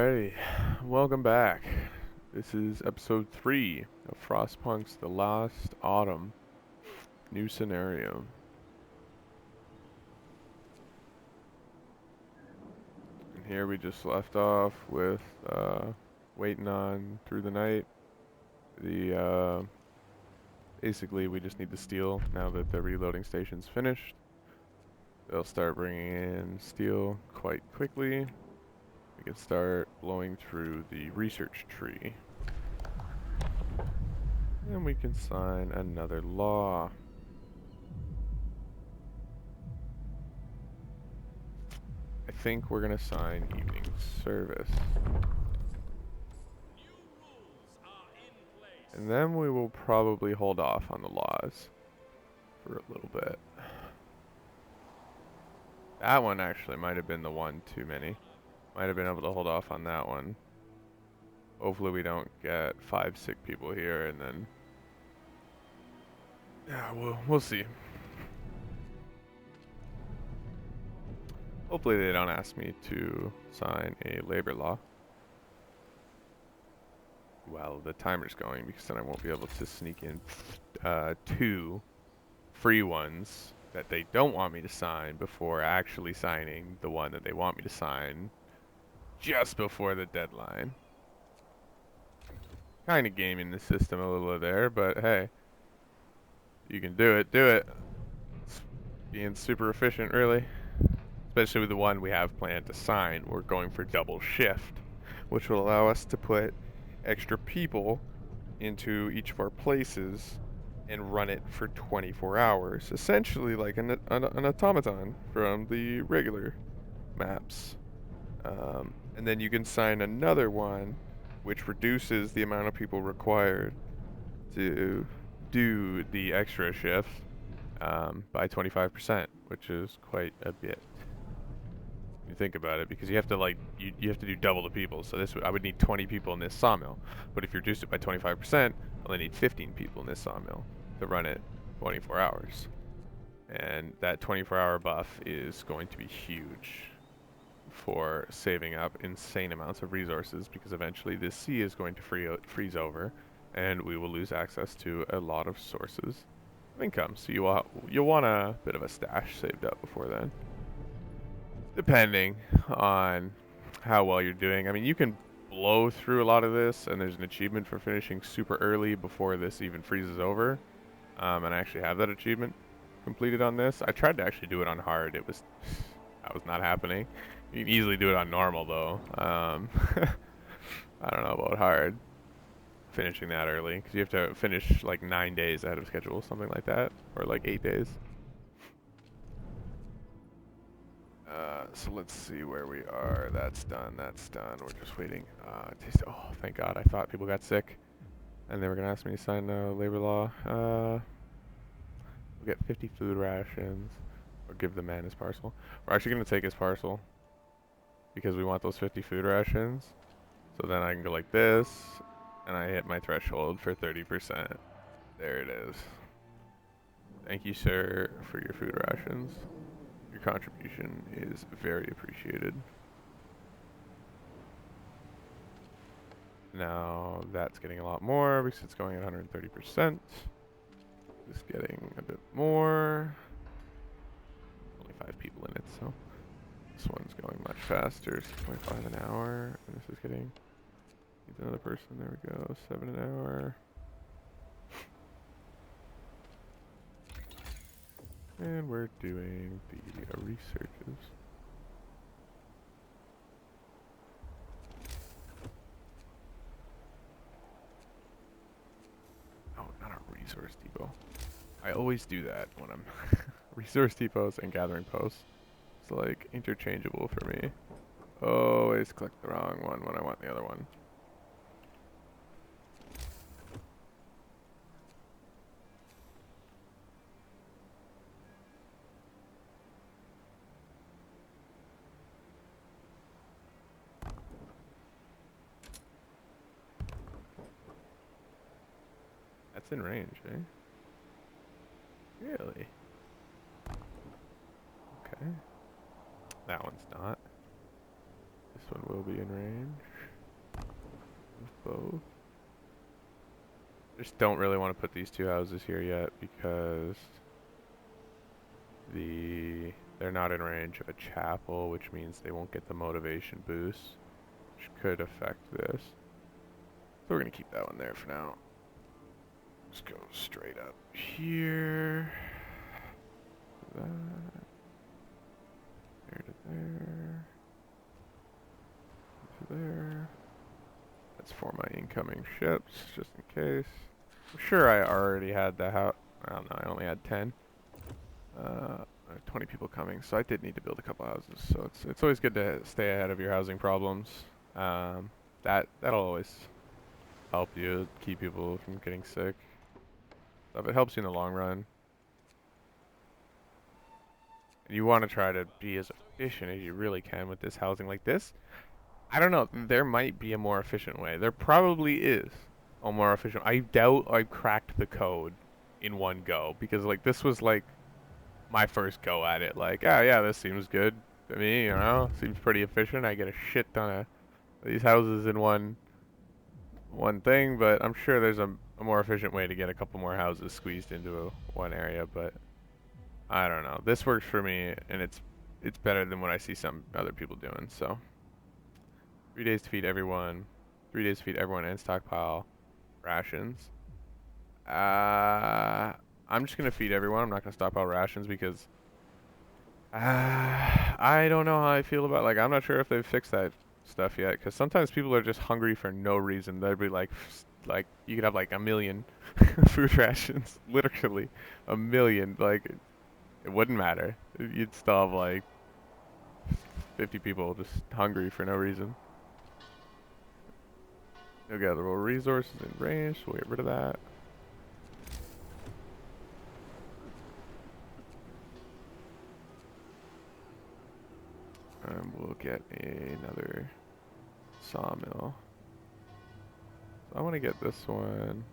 Alrighty, welcome back. This is episode 3 of Frostpunk's The Last Autumn. New scenario. And here we just left off with waiting on through the night. Basically we just need the steel now that the reloading station's finished. They'll start bringing in steel quite quickly. We can start blowing through the research tree. And we can sign another law. I think we're gonna sign evening service. And then we will probably hold off on the laws for a little bit. That one actually might have been the one too many. Might have been able to hold off on that one. Hopefully we don't get 5 sick people here and then... Yeah, we'll see. Hopefully they don't ask me to sign a labor law while the timer's going, because then I won't be able to sneak in 2 free ones that they don't want me to sign before actually signing the one that they want me to sign just before the deadline. Kind of gaming the system a little there, but hey, you can do it, do it. It's being super efficient, really. Especially with the one we have planned to sign. We're going for double shift, which will allow us to put extra people into each of our places and run it for 24 hours. Essentially like an automaton from the regular maps. And then you can sign another one which reduces the amount of people required to do the extra shift by 25%, which is quite a bit. You think about it, because you have to you have to do double the people. So I would need 20 people in this sawmill, but if you reduce it by 25%, I only need 15 people in this sawmill to run it 24 hours. And that 24-hour buff is going to be huge for saving up insane amounts of resources, because eventually this sea is going to freeze over and we will lose access to a lot of sources of income. So you'll want a bit of a stash saved up before then, depending on how well you're doing. I mean, you can blow through a lot of this, and there's an achievement for finishing super early before this even freezes over. And I actually have that achievement completed on this. I tried to actually do it on hard. That was not happening. You can easily do it on normal though. I don't know about hard. Finishing that early, because you have to finish like 9 days ahead of schedule, something like that, or like 8 days. So let's see where we are. That's done. That's done. We're just waiting. Oh, thank God. I thought people got sick and they were going to ask me to sign labor law. We'll get 50 food rations, or give the man his parcel. We're actually going to take his parcel because we want those 50 food rations. So then I can go like this, and I hit my threshold for 30%. There it is. Thank you, sir, for your food rations. Your contribution is very appreciated. Now that's getting a lot more because it's going at 130%. Just getting a bit more. Only 5 people in it, so this one's going much faster. 6.5 an hour, and this is getting. Needs another person. There we go. 7 an hour. And we're doing the researches. Oh, not a resource depot. I always do that when I'm resource depots and gathering posts. It's like interchangeable for me. Always click the wrong one when I want the other one. That's in range, eh? Really? Okay. That one's not. This one will be in range. Both. Just don't really want to put these two houses here yet because they're not in range of a chapel, which means they won't get the motivation boost, which could affect this. So we're gonna keep that one there for now. Just go straight up here. That. There to there. To there. That's for my incoming ships, just in case. I'm sure I already had the house. I don't know, I only had 10. I have 20 people coming, so I did need to build a couple houses. So it's always good to stay ahead of your housing problems. That'll always help you keep people from getting sick. It helps you in the long run. And you want to try to be as efficient as you really can with this housing like this. I don't know. There might be a more efficient way. There probably is a more efficient. I doubt I cracked the code in one go because like this was like my first go at it. Like, oh yeah, this seems good to me. You know, seems pretty efficient. I get a shit ton of these houses in one thing, but I'm sure there's a more efficient way to get a couple more houses squeezed into one area. But I don't know. This works for me, and it's better than what I see some other people doing. So 3 days to feed everyone, 3 days to feed everyone and stockpile rations. I'm just gonna feed everyone. I'm not gonna stockpile rations because I don't know how I feel about like I'm not sure if they've fixed that stuff yet. Because sometimes people are just hungry for no reason. They'd be like you could have like a million food rations, literally a million. Like it wouldn't matter. You'd still have like 50 people just hungry for no reason. No gatherable resources in range, so we'll get rid of that. We'll get another sawmill. So I want to get this one.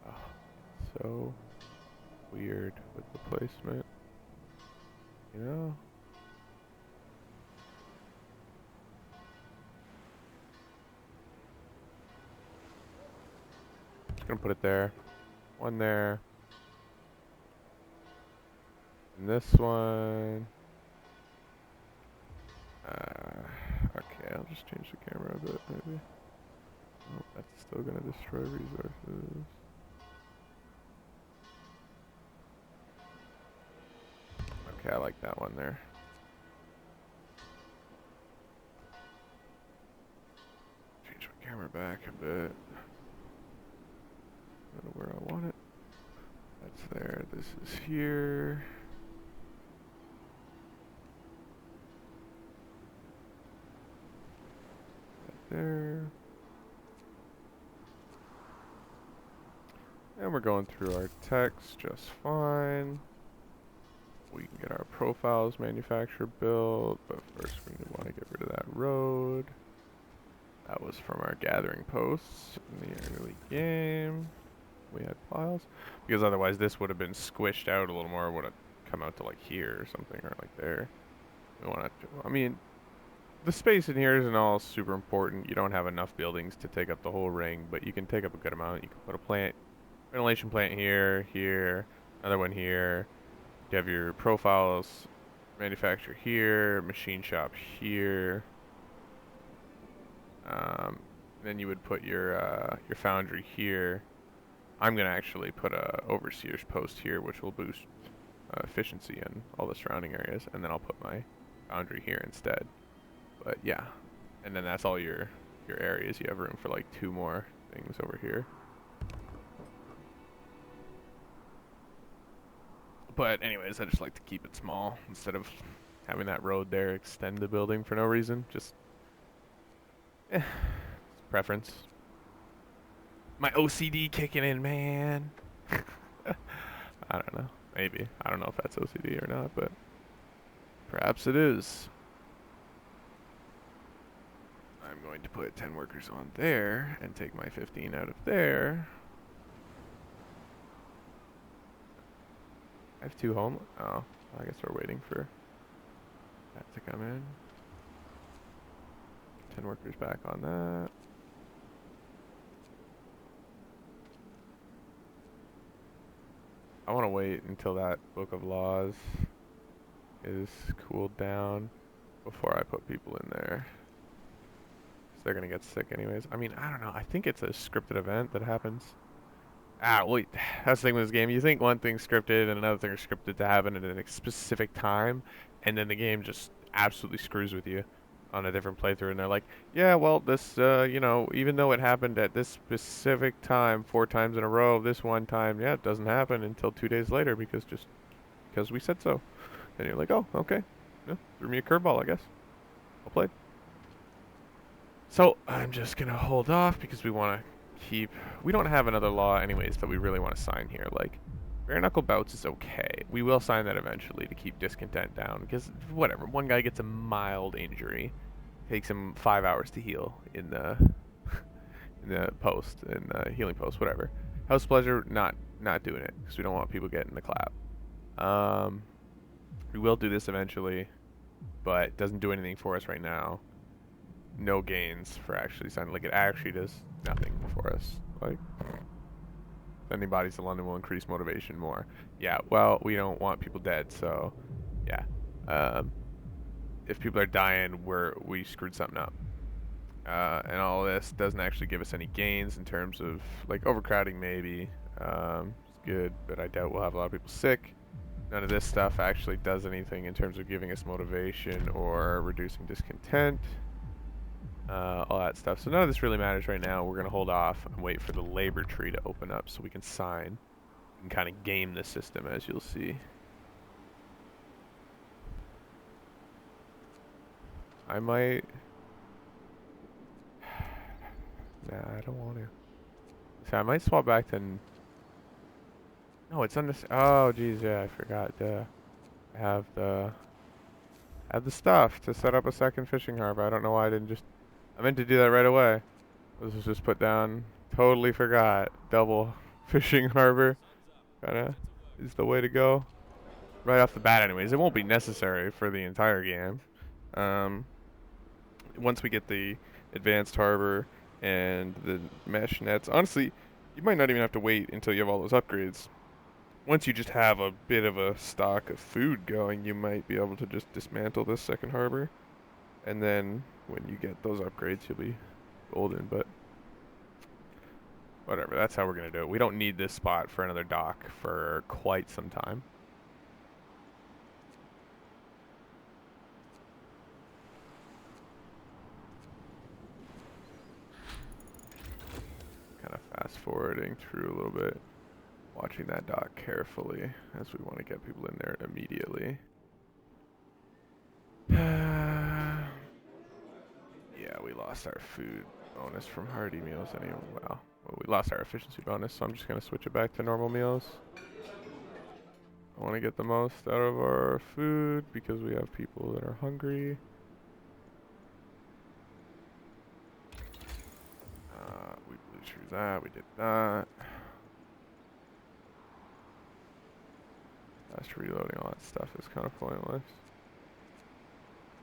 Oh, so weird with the placement, you know? Just gonna put it there. One there. And this one. Okay, I'll just change the camera a bit, maybe. Oh, that's still gonna destroy resources. Okay, I like that one there. Change my camera back a bit. Go to where I want it. That's there. This is here. That there. And we're going through our text just fine. We can get our profiles manufacturer built, but first we want to get rid of that road. That was from our gathering posts in the early game. We had piles. Because otherwise this would have been squished out a little more, would have come out to like here or something, or like there. We want to, I mean, the space in here isn't all super important. You don't have enough buildings to take up the whole ring, but you can take up a good amount. You can put a plant, ventilation plant here, here, another one here. You have your profiles manufacturer here, machine shop here. Then you would put your foundry here. I'm gonna actually put a overseer's post here, which will boost efficiency in all the surrounding areas, and then I'll put my foundry here instead. But yeah, and then that's all your areas. You have room for like 2 more things over here. But anyways, I just like to keep it small instead of having that road there extend the building for no reason. Just preference. My OCD kicking in, man. I don't know. Maybe. I don't know if that's OCD or not, but perhaps it is. I'm going to put 10 workers on there and take my 15 out of there. have 2 home. Oh, I guess we're waiting for that to come in. 10 workers back on that. I want to wait until that book of laws is cooled down before I put people in there. 'Cause they're gonna get sick anyways. I mean, I don't know. I think it's a scripted event that happens. Ah, wait. That's the thing with this game. You think one thing's scripted and another thing is scripted to happen at a specific time, and then the game just absolutely screws with you on a different playthrough. And they're like, yeah, well, this, you know, even though it happened at this specific time 4 times in a row, this one time, yeah, it doesn't happen until 2 days later because we said so. And you're like, oh, okay. Yeah, threw me a curveball, I guess. Well played. So I'm just gonna hold off because we want to we don't have another law anyways that we really want to sign here. Like, bare knuckle bouts is okay. We will sign that eventually to keep discontent down because whatever. One guy gets a mild injury, takes him 5 hours to heal in the healing post, whatever. House pleasure, not doing it because we don't want people getting the clap. We will do this eventually, but it doesn't do anything for us right now. No gains for actually signing. Like, it actually does nothing for us. Like, sending bodies to London will increase motivation more. Yeah, well, we don't want people dead, so yeah. If people are dying, we screwed something up. And all this doesn't actually give us any gains in terms of, like, overcrowding maybe. It's good, but I doubt we'll have a lot of people sick. None of this stuff actually does anything in terms of giving us motivation or reducing discontent. All that stuff. So none of this really matters right now. We're going to hold off and wait for the labor tree to open up so we can sign and kind of game the system, as you'll see. I might... Nah, I don't want to. So I might swap back to... No, it's on this... Oh, geez, yeah, I forgot. I have the stuff to set up a second fishing harbor. I don't know why I didn't just... I meant to do that right away. This was just put down. Totally forgot. Double fishing harbor kind of is the way to go. Right off the bat anyways. It won't be necessary for the entire game. Once we get the advanced harbor and the mesh nets, honestly, you might not even have to wait until you have all those upgrades. Once you just have a bit of a stock of food going, you might be able to just dismantle this second harbor. And then when you get those upgrades, you'll be golden, but whatever, that's how we're going to do it. We don't need this spot for another dock for quite some time. Kind of fast forwarding through a little bit, watching that dock carefully as we want to get people in there immediately. Yeah, we lost our food bonus from hearty meals anyway. Well, we lost our efficiency bonus, so I'm just going to switch it back to normal meals. I want to get the most out of our food because we have people that are hungry. We blew through that. We did that. Fast reloading, all that stuff is kind of pointless.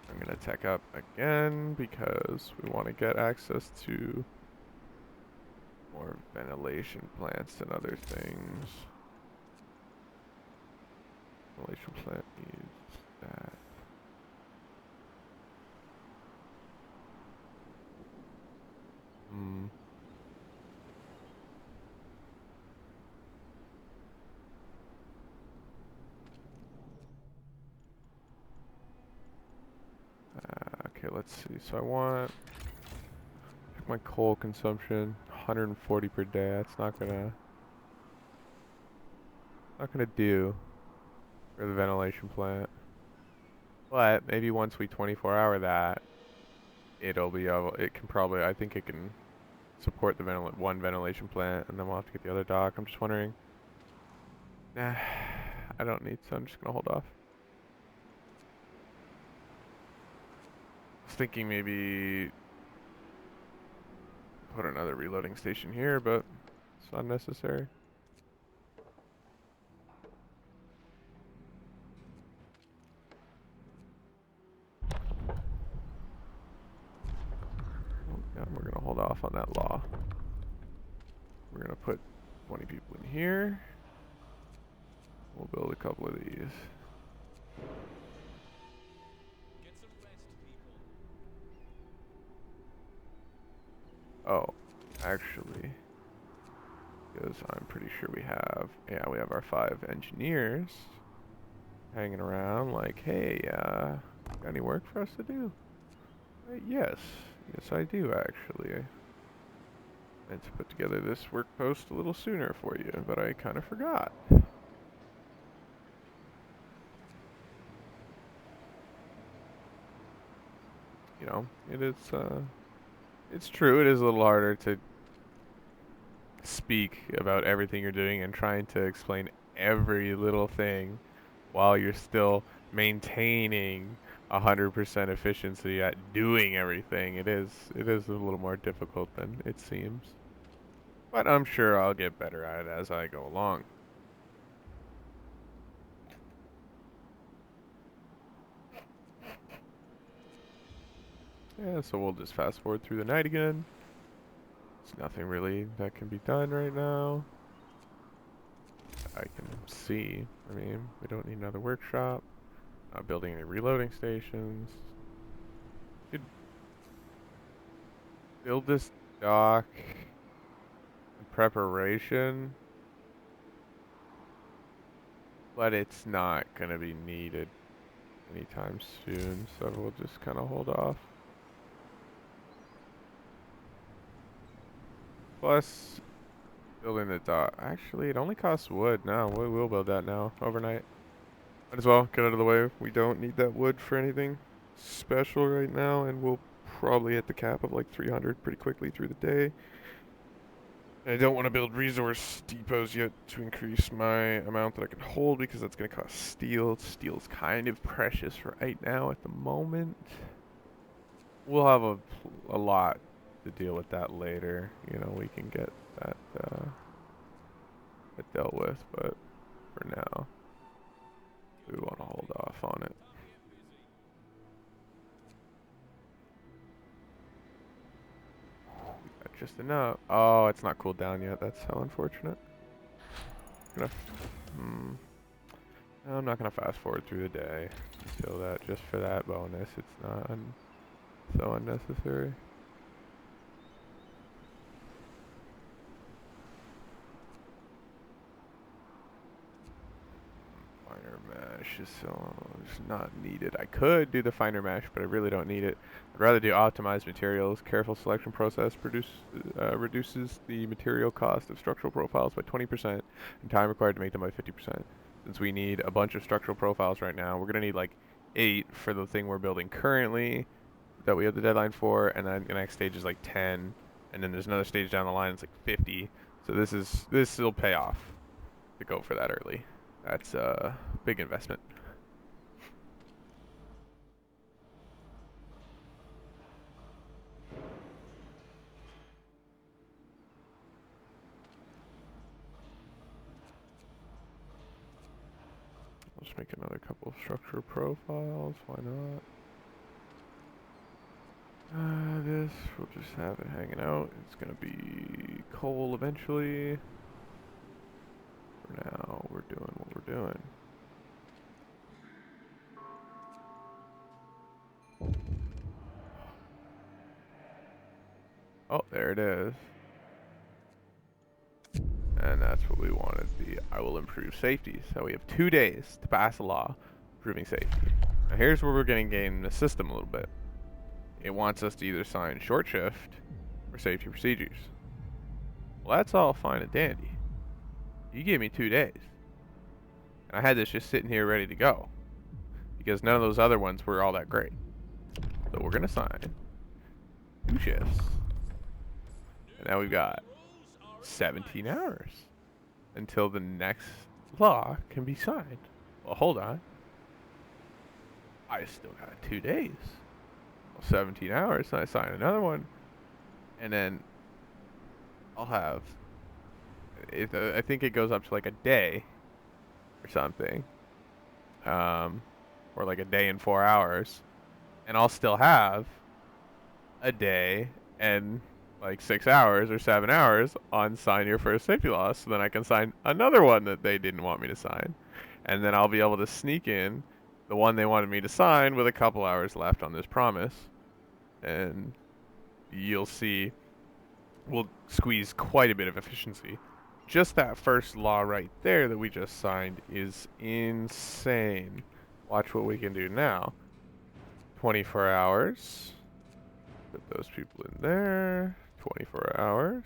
I'm going to tech up again because we want to get access to more ventilation plants and other things. Ventilation plant needs that. Okay, let's see. So I want my coal consumption 140 per day. That's not gonna do for the ventilation plant. But maybe once we 24-hour that, it'll be able. It can probably. I think it can support the one ventilation plant, and then we'll have to get the other dock. I'm just wondering. Nah, I don't need. So I'm just gonna hold off. I was thinking maybe put another reloading station here, but it's unnecessary. we're gonna hold off on that law. We're gonna put 20 people in here. We'll build a couple of these. Oh, actually, because I'm pretty sure we have our 5 engineers hanging around like, hey, got any work for us to do? Yes, I do actually. I meant to put together this work post a little sooner for you, but I kind of forgot. You know, it's true, it is a little harder to speak about everything you're doing and trying to explain every little thing while you're still maintaining 100% efficiency at doing everything. It is a little more difficult than it seems. But I'm sure I'll get better at it as I go along. Yeah, so we'll just fast forward through the night again. There's nothing really that can be done right now. I can see. I mean, we don't need another workshop. Not building any reloading stations. Could build this dock in preparation, but it's not gonna be needed anytime soon, so we'll just kind of hold off. Plus, building the dock. Actually, it only costs wood now. We'll build that now, overnight. Might as well get out of the way. We don't need that wood for anything special right now, and we'll probably hit the cap of like 300 pretty quickly through the day. I don't want to build resource depots yet to increase my amount that I can hold because that's going to cost steel. Steel's kind of precious right now at the moment. We'll have a lot to deal with that later. You know, we can get that dealt with, but for now, we want to hold off on it. We got just enough. Oh, it's not cooled down yet. That's so unfortunate. I'm not gonna fast forward through the day until that, just for that bonus. It's not so unnecessary. Finer mesh is so it's not needed. I could do the finer mesh, but I really don't need it. I'd rather do optimized materials. Careful selection process reduces the material cost of structural profiles by 20% and time required to make them by 50%. Since we need a bunch of structural profiles right now, we're gonna need like 8 for the thing we're building currently that we have the deadline for, and then the next stage is like 10, and then there's another stage down the line that's like 50. So this will pay off to go for that early. That's a big investment. Let's make another couple of structure profiles. Why not? This, we'll just have it hanging out. It's gonna be coal eventually. For now, we're doing what we're doing. Oh, there it is. And that's what we wanted. I will improve safety. So we have 2 days to pass a law improving safety. Now here's where we're going to game the system a little bit. It wants us to either sign short shift or safety procedures. Well, that's all fine and dandy. You gave me 2 days. And I had this just sitting here ready to go. Because none of those other ones were all that great. So we're going to sign 2 shifts. And now we've got 17 hours until the next law can be signed. Well, hold on. I still got 2 days. Well, 17 hours, and I sign another one. And then I'll have... I think it goes up to like a day or something. Or like a day and 4 hours. And I'll still have a day and like 6 hours or 7 hours on sign your first safety loss. So then I can sign another one that they didn't want me to sign. And then I'll be able to sneak in the one they wanted me to sign with a couple hours left on this promise. And you'll see we'll squeeze quite a bit of efficiency. Just that first law right there that we just signed is insane. Watch what we can do now. 24 hours. Put those people in there. 24 hours.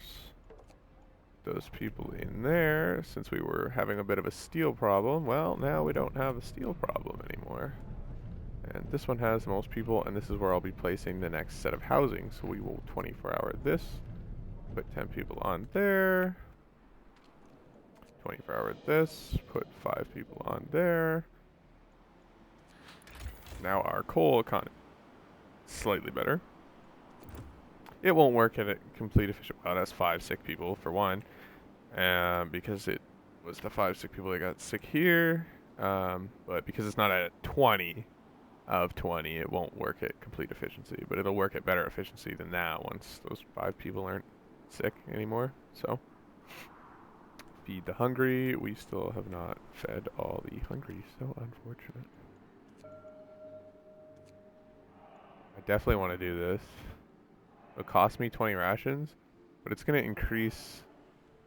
Those people in there. Since we were having a bit of a steel problem, well, now we don't have a steel problem anymore. And this one has the most people, and this is where I'll be placing the next set of housing. So we will 24-hour this. Put 10 people on there. 24-hour this. Put 5 people on there. Now our coal economy slightly better. It won't work at a complete efficient. Well, that's 5 sick people for one, because it was the 5 sick people that got sick here. But because it's not at 20 of 20, it won't work at complete efficiency. But it'll work at better efficiency than that once those 5 people aren't sick anymore. So feed the hungry. We still have not fed all the hungry. So unfortunate. I definitely want to do this. It'll cost me 20 rations, but it's going to increase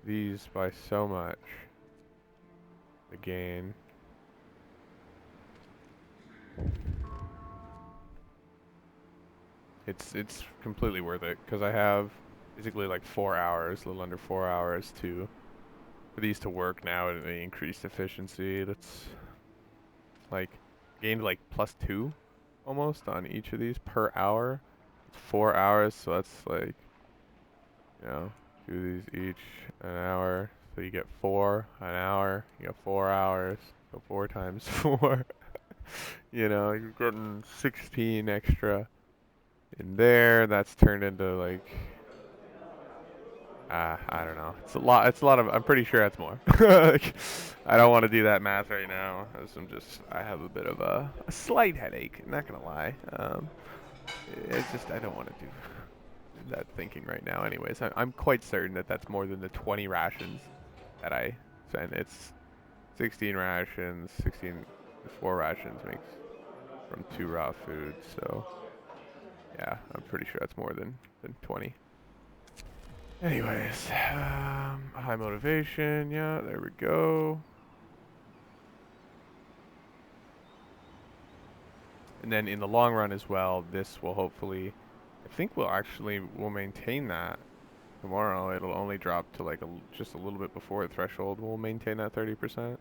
these by so much. The gain. It's completely worth it because I have basically like 4 hours, a little under 4 hours for these to work now at the increased efficiency. That's like gained like +2 almost on each of these per hour. It's 4 hours, so that's like, you know, do these each an hour. So you get 4 an hour. You get 4 hours. So 4 times 4. You know, you're getting 16 extra in there. That's turned into like, I don't know. It's a lot. It's a lot of. I'm pretty sure that's more. Like, I don't want to do that math right now, as I have a bit of a slight headache. Not gonna lie. It's just I don't want to do that thinking right now. Anyways, I'm quite certain that that's more than the 20 rations that I sent. It's 16 rations. 4 rations makes from 2 raw foods. So yeah, I'm pretty sure that's more than 20. Anyways, high motivation, yeah, there we go. And then in the long run as well, this will hopefully, I think we'll maintain that tomorrow. It'll only drop to like just a little bit before the threshold. We'll maintain that 30%.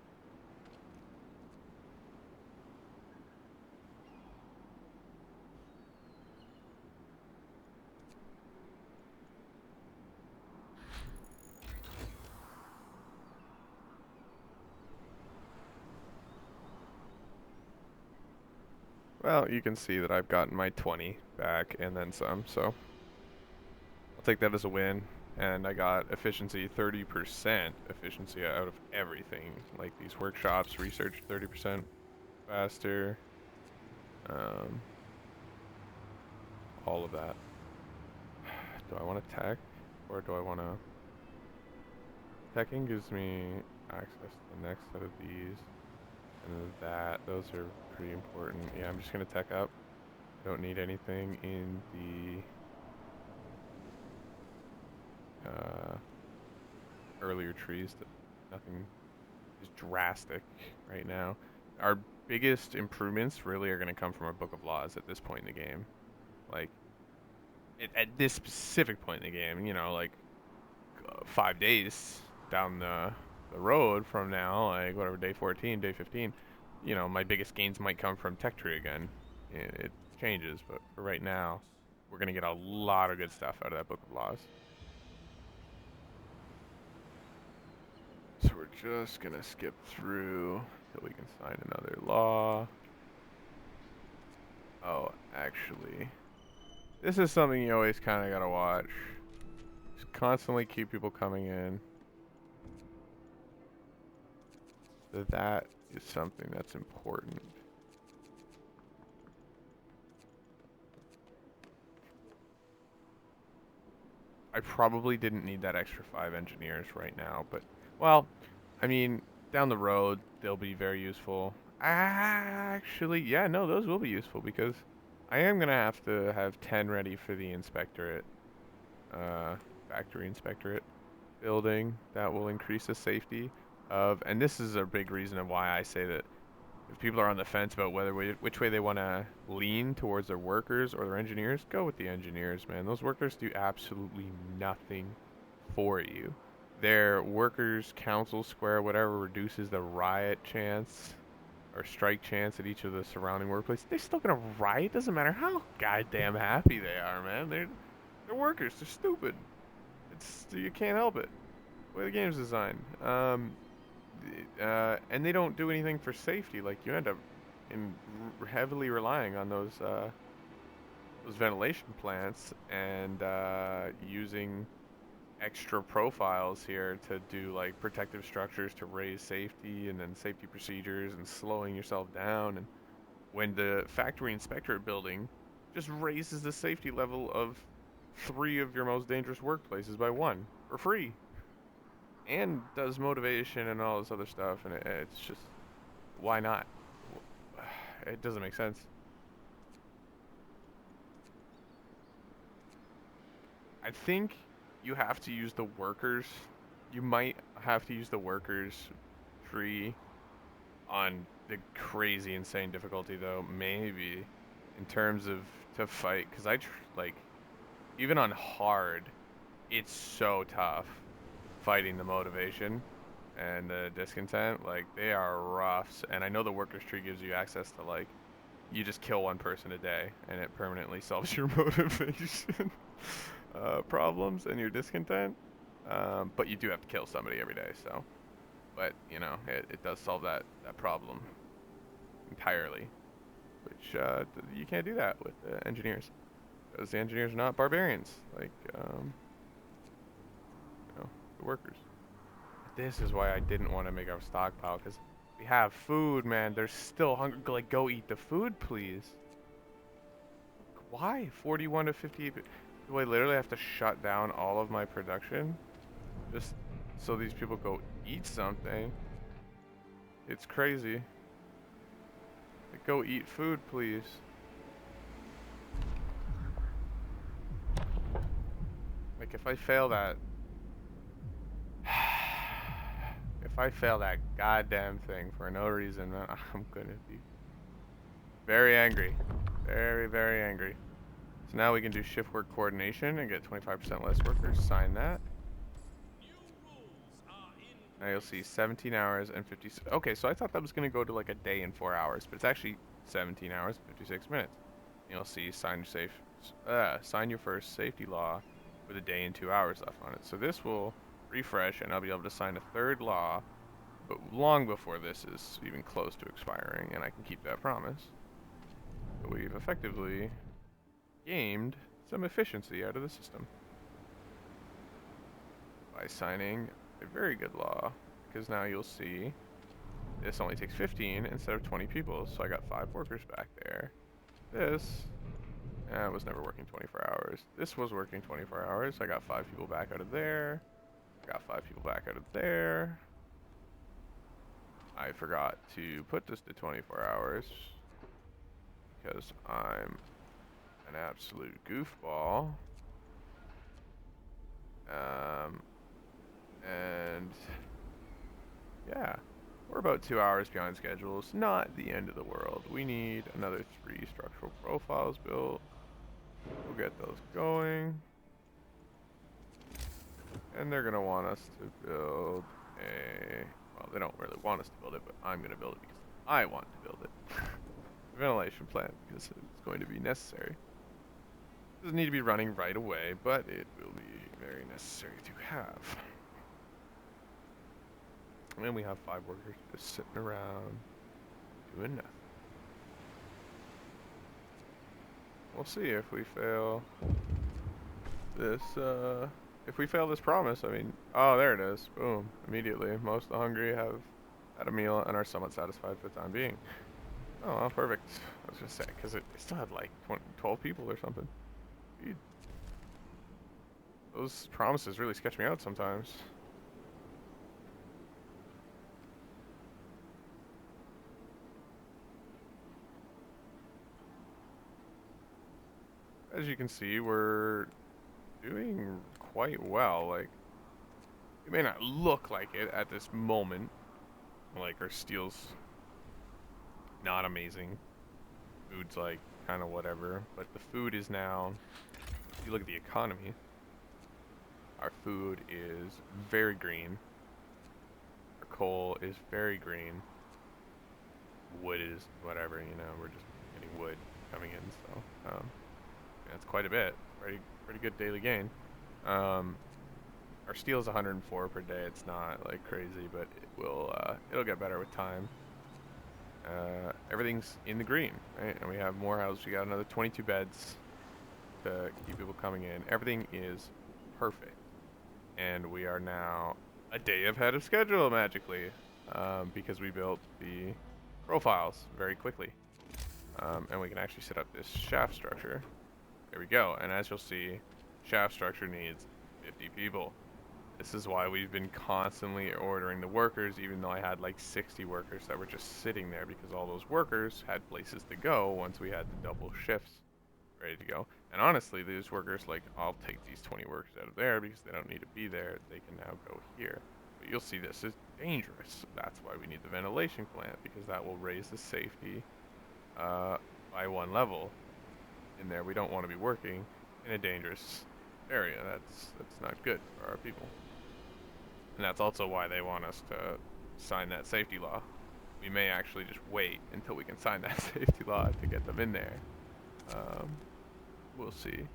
Well, you can see that I've gotten my 20 back and then some, so I'll take that as a win. And I got efficiency, 30% efficiency out of everything. Like these workshops, research 30% faster. All of that. Do I want to tech? Or do I want to... Teching gives me access to the next set of these. And that, those are pretty important. Yeah, I'm just going to tech up. Don't need anything in the earlier trees. Nothing is drastic right now. Our biggest improvements really are going to come from our Book of Laws at this point in the game. Like, at this specific point in the game, you know, like 5 days down the road from now, like whatever, day 14, day 15, you know, my biggest gains might come from tech tree again. It changes, but for right now, we're going to get a lot of good stuff out of that Book of Laws. So we're just going to skip through till we can sign another law. Oh, actually, this is something you always kind of got to watch. Just constantly keep people coming in. So that is something that's important. I probably didn't need that extra 5 engineers right now, but, well, I mean, down the road, they'll be very useful. Actually, yeah, no, those will be useful because I am gonna have to have 10 ready for the inspectorate, uh, factory inspectorate building. That will increase the safety of, and this is a big reason of why I say that if people are on the fence about which way they want to lean towards their workers or their engineers, go with the engineers, man. Those workers do absolutely nothing for you. Their workers' council square, whatever, reduces the riot chance or strike chance at each of the surrounding workplaces. They're still gonna riot. Doesn't matter how goddamn happy they are, man. They're workers. They're stupid. It's you can't help it. The way the game's designed. And they don't do anything for safety. Like you end up heavily relying on those ventilation plants and using extra profiles here to do like protective structures to raise safety and then safety procedures and slowing yourself down. And when the factory inspectorate building just raises the safety level of 3 of your most dangerous workplaces by 1 for free and does motivation and all this other stuff, and it's just, why not? It doesn't make sense. I think you have to use the workers. You might have to use the workers tree on the crazy insane difficulty though, maybe, in terms of to fight, because like, even on hard, it's so tough fighting the motivation and the discontent. Like, they are rough. And I know the workers tree gives you access to, like, you just kill one person a day and it permanently solves your motivation problems and your discontent. But you do have to kill somebody every day, so. But, you know, it does solve that problem entirely. Which, you can't do that with engineers. Because the engineers are not barbarians, like, you know, the workers. This is why I didn't want to make our stockpile, because we have food, man. They're still hungry. Like, go eat the food, please. Why? 41 to 58. Do I literally have to shut down all of my production just so these people go eat something? It's crazy. Like, go eat food, please. Like, if I fail that... If I fail that goddamn thing for no reason, I'm gonna be very angry. Very, very angry. So now we can do shift work coordination and get 25% less workers. Sign that. Now you'll see 17 hours and 56. Okay, so I thought that was gonna go to like a day and 4 hours, but it's actually 17 hours and 56 minutes. You'll see sign your first safety law with a day and 2 hours left on it. So this will refresh and I'll be able to sign a third law, but long before this is even close to expiring, and I can keep that promise. So we've effectively gained some efficiency out of the system by signing a very good law, because now you'll see this only takes 15 instead of 20 people, so I got 5 workers back there. This was never working 24 hours. This was working 24 hours. I got 5 people back out of there. Got 5 people back out of there. I forgot to put this to 24 hours because I'm an absolute goofball. And yeah, we're about 2 hours behind schedule. It's not the end of the world. We need another 3 structural profiles built. We'll get those going. And they're gonna want us to build a, well, they don't really want us to build it, but I'm gonna build it because I want to build it. Ventilation plant, because it's going to be necessary. It doesn't need to be running right away, but it will be very necessary to have. And we have 5 workers just sitting around doing nothing. We'll see if we fail this, if we fail this promise. I mean, oh, there it is. Boom. Immediately. Most of the hungry have had a meal and are somewhat satisfied for the time being. Oh, well, perfect. I was going to say, because it still had like 12 people or something. Dude. Those promises really sketch me out sometimes. As you can see, we're doing quite well. Like, it may not look like it at this moment. Like, our steel's not amazing. Food's like kind of whatever. But the food is now, if you look at the economy, our food is very green. Our coal is very green. Wood is whatever, you know, we're just getting wood coming in, so that's quite a bit. Pretty good daily gain. Our steel is 104 per day. It's not like crazy, but it'll get better with time. Everything's in the green, right? And we have more houses. We got another 22 beds to keep people coming in. Everything is perfect, and we are now a day ahead of schedule magically, because we built the profiles very quickly, and we can actually set up this shaft structure. There we go. And as you'll see, shaft structure needs 50 people. This is why we've been constantly ordering the workers, even though I had like 60 workers that were just sitting there, because all those workers had places to go once we had the double shifts ready to go. And honestly, these workers, like, I'll take these 20 workers out of there because they don't need to be there. They can now go here. But you'll see this is dangerous. That's why we need the ventilation plant, because that will raise the safety by 1 level. In there, we don't want to be working in a dangerous area. That's not good for our people. And that's also why they want us to sign that safety law. We may actually just wait until we can sign that safety law to get them in there. We'll see.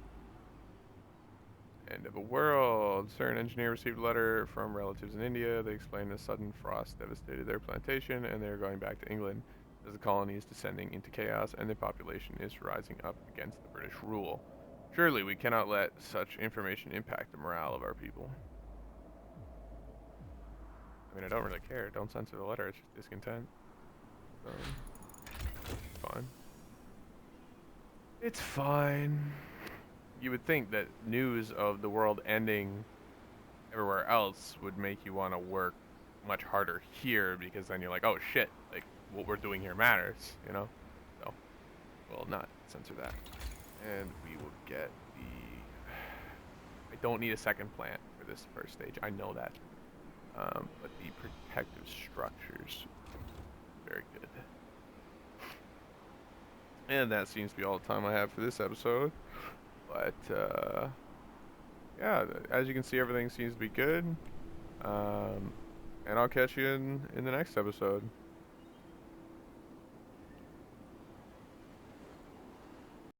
End of a world. CERN engineer received a letter from relatives in India. They explained the sudden frost devastated their plantation, and they're going back to England as the colony is descending into chaos and the population is rising up against the British rule. Surely we cannot let such information impact the morale of our people. I mean, I don't really care. Don't censor the letter. It's just discontent. Fine. It's fine. You would think that news of the world ending everywhere else would make you want to work much harder here, because then you're like, oh shit, like what we're doing here matters, you know? So, we'll not censor that. And we will get the... I don't need a second plant for this first stage, I know that. But the protective structures, very good. And that seems to be all the time I have for this episode. But, yeah, as you can see, everything seems to be good. And I'll catch you in the next episode.